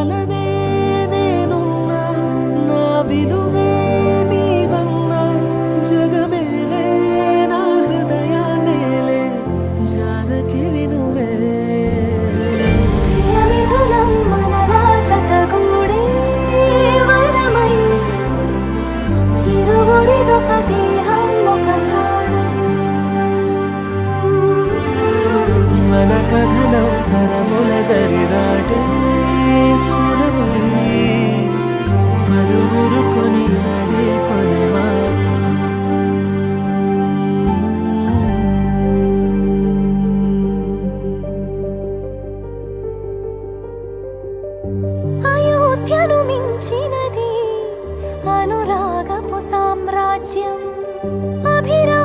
వలనే నేనున్నా నా విలువే నీవన్నా జగమేలే నా హృదయాన్నేలే జానకి వినువే ప్రియమిథునం మనలా జతగూడే వరమై ఇరువురిదొక దేహం ఒక ప్రాణం మన కథనం తరముల దరిదాటే స్వరమై పలువురు కొనియాడే కొలమానం అయోధ్యను మించినది అనురాగపు సామ్రాజ్యం అభిరా